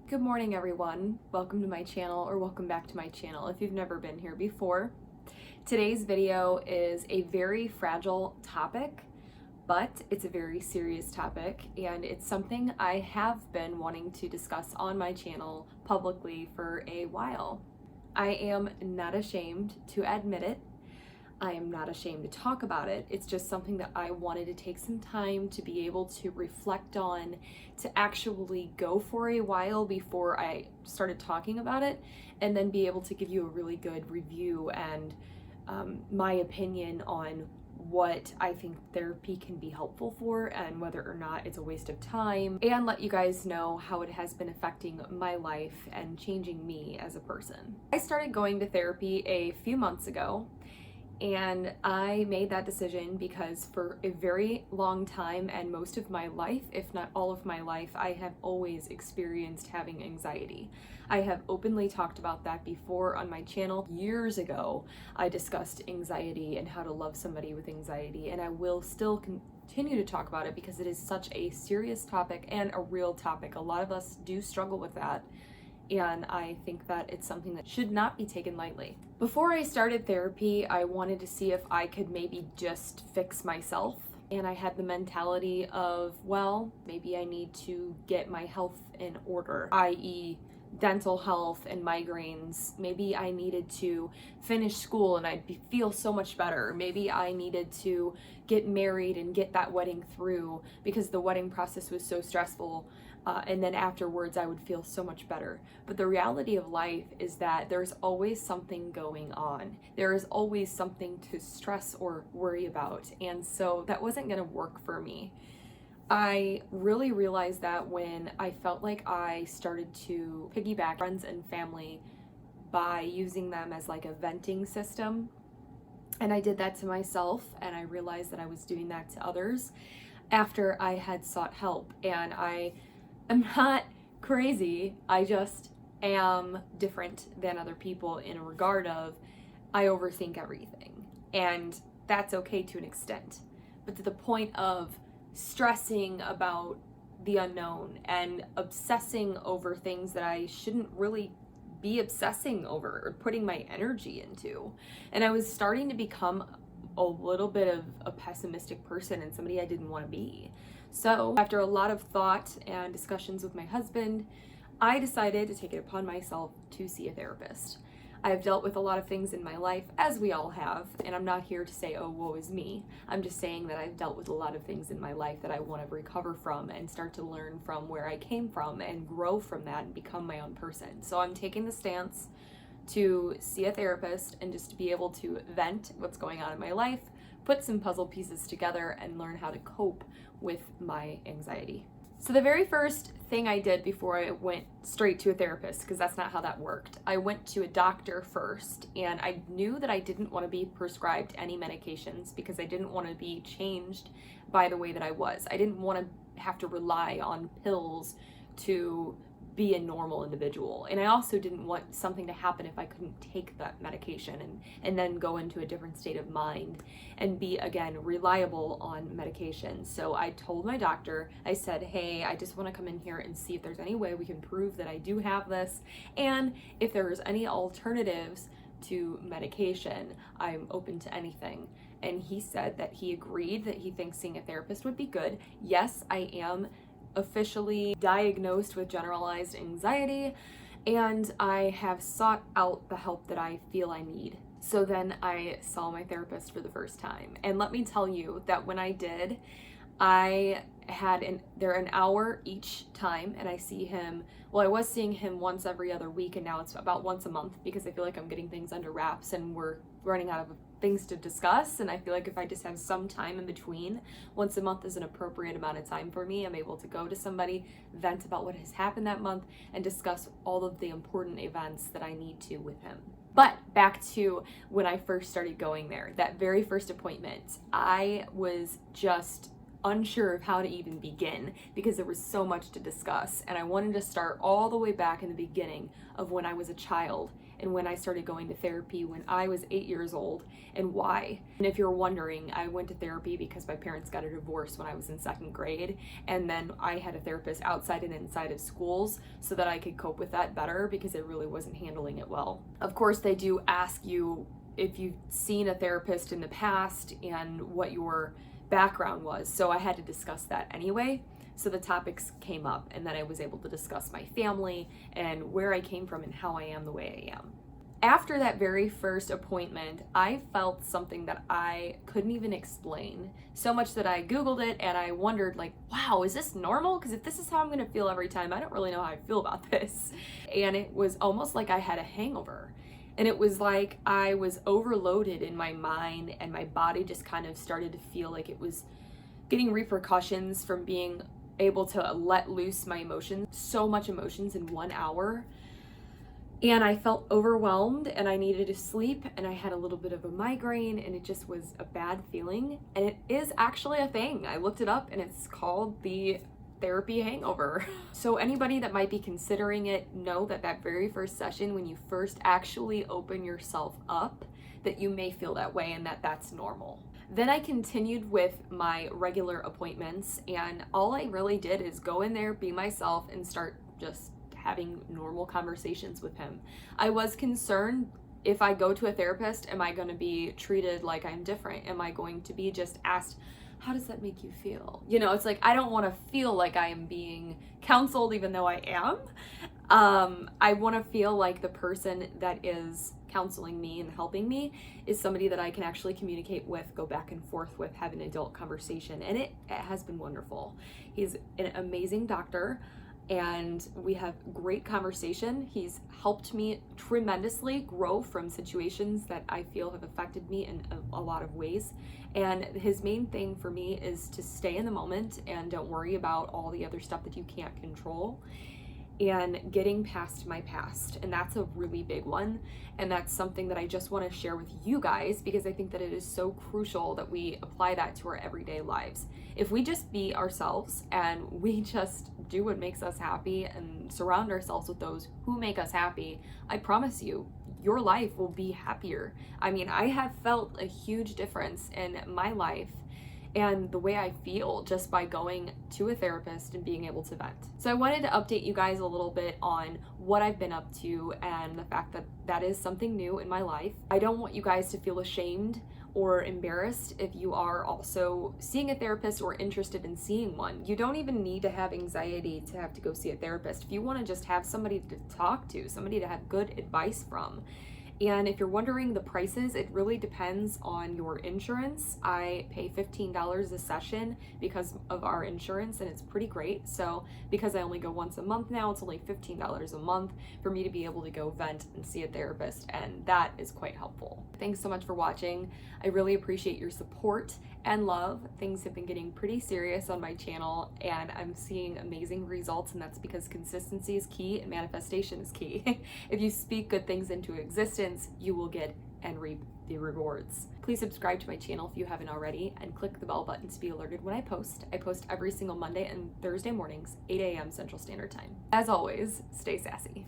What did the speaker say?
Good morning, everyone. Welcome to my channel, or welcome back to my channel if you've never been here before. Today's video is a very fragile topic, but it's a very serious topic, and it's something I have been wanting to discuss on my channel publicly for a while. I am not ashamed to admit it. I am not ashamed to talk about it. It's just something that I wanted to take some time to be able to reflect on, to actually go for a while before I started talking about it, and then be able to give you a really good review and my opinion on what I think therapy can be helpful for and whether or not it's a waste of time, and let you guys know how it has been affecting my life and changing me as a person. I started going to therapy a few months ago. And I made that decision because for a very long time and most of my life, if not all of my life, I have always experienced having anxiety. I have openly talked about that before on my channel. Years ago, I discussed anxiety and how to love somebody with anxiety, and I will still continue to talk about it because it is such a serious topic and a real topic. A lot of us do struggle with that. And I think that it's something that should not be taken lightly. Before I started therapy, I wanted to see if I could maybe just fix myself. And I had the mentality of, well, maybe I need to get my health in order, i.e., dental health and migraines. Maybe I needed to finish school and I'd feel so much better. Maybe I needed to get married and get that wedding through because the wedding process was so stressful. And then afterwards I would feel so much better. But the reality of life is that there's always something going on. There is always something to stress or worry about. And so that wasn't going to work for me. I really realized that when I felt like I started to piggyback friends and family by using them as like a venting system. And I did that to myself, and I realized that I was doing that to others after I had sought help. And I'm not crazy, I just am different than other people in a regard of I overthink everything. And that's okay to an extent. But to the point of stressing about the unknown and obsessing over things that I shouldn't really be obsessing over or putting my energy into. And I was starting to become a little bit of a pessimistic person and somebody I didn't want to be. So after a lot of thought and discussions with my husband, I decided to take it upon myself to see a therapist. I've dealt with a lot of things in my life, as we all have, and I'm not here to say, oh, woe is me. I'm just saying that I've dealt with a lot of things in my life that I want to recover from and start to learn from where I came from and grow from that and become my own person. So I'm taking the stance to see a therapist and just to be able to vent what's going on in my life, put some puzzle pieces together, and learn how to cope with my anxiety. So the very first thing I did before I went straight to a therapist, because that's not how that worked, I went to a doctor first, and I knew that I didn't want to be prescribed any medications because I didn't want to be changed by the way that I was. I didn't want to have to rely on pills to be a normal individual. And I also didn't want something to happen if I couldn't take that medication and then go into a different state of mind and be, again, reliable on medication. So I told my doctor, I said, hey, I just want to come in here and see if there's any way we can prove that I do have this, and if there's any alternatives to medication, I'm open to anything. And he said that he agreed, that he thinks seeing a therapist would be good. Yes, I am officially diagnosed with generalized anxiety, and I have sought out the help that I feel I need. So then I saw my therapist for the first time, and let me tell you that when I did, I had they're an hour each time, and I see him, well, I was seeing him once every other week, and now it's about once a month because I feel like I'm getting things under wraps and we're running out of things to discuss. And I feel like if I just have some time in between, once a month is an appropriate amount of time for me. I'm able to go to somebody, vent about what has happened that month, and discuss all of the important events that I need to with him. But back to when I first started going there, that very first appointment, I was just unsure of how to even begin because there was so much to discuss. And I wanted to start all the way back in the beginning of when I was a child and when I started going to therapy when I was 8 years old and why. And if you're wondering, I went to therapy because my parents got a divorce when I was in 2nd grade, and then I had a therapist outside and inside of schools so that I could cope with that better because I really wasn't handling it well. Of course, they do ask you if you've seen a therapist in the past and what your background was, so I had to discuss that anyway. So the topics came up, and then I was able to discuss my family and where I came from and how I am the way I am. After that very first appointment, I felt something that I couldn't even explain, so much that I Googled it and I wondered, like, wow, is this normal? Because if this is how I'm gonna feel every time, I don't really know how I feel about this. And it was almost like I had a hangover. And it was like I was overloaded in my mind, and my body just kind of started to feel like it was getting repercussions from being able to let loose my emotions, so much emotions in 1 hour. And I felt overwhelmed, and I needed to sleep, and I had a little bit of a migraine, and it just was a bad feeling. And it is actually a thing. I looked it up, and it's called the therapy hangover. So anybody that might be considering it, know that that very first session, when you first actually open yourself up, that you may feel that way and that that's normal. Then I continued with my regular appointments, and all I really did is go in there, be myself, and start just having normal conversations with him. I was concerned, if I go to a therapist, am I going to be treated like I'm different? Am I going to be just asked, how does that make you feel? You know, it's like, I don't want to feel like I am being counseled, even though I am. I want to feel like the person that is counseling me and helping me is somebody that I can actually communicate with, go back and forth with, have an adult conversation. And it has been wonderful. He's an amazing doctor, and we have great conversation. He's helped me tremendously grow from situations that I feel have affected me in a lot of ways. And his main thing for me is to stay in the moment and don't worry about all the other stuff that you can't control, and getting past my past. And that's a really big one. And that's something that I just want to share with you guys, because I think that it is so crucial that we apply that to our everyday lives. If we just be ourselves and we just do what makes us happy and surround ourselves with those who make us happy, I promise you, your life will be happier. I mean, I have felt a huge difference in my life and the way I feel just by going to a therapist and being able to vent. So I wanted to update you guys a little bit on what I've been up to and the fact that that is something new in my life. I don't want you guys to feel ashamed or embarrassed if you are also seeing a therapist or interested in seeing one. You don't even need to have anxiety to have to go see a therapist. If you want to just have somebody to talk to, somebody to have good advice from. And if you're wondering the prices, it really depends on your insurance. I pay $15 a session because of our insurance, and it's pretty great. So because I only go once a month now, it's only $15 a month for me to be able to go vent and see a therapist, and that is quite helpful. Thanks so much for watching. I really appreciate your support and love. Things have been getting pretty serious on my channel, and I'm seeing amazing results, and that's because consistency is key and manifestation is key. If you speak good things into existence, you will get and reap the rewards. Please subscribe to my channel if you haven't already, and click the bell button to be alerted when I post. I post every single Monday and Thursday mornings, 8 a.m. Central Standard Time. As always, stay sassy.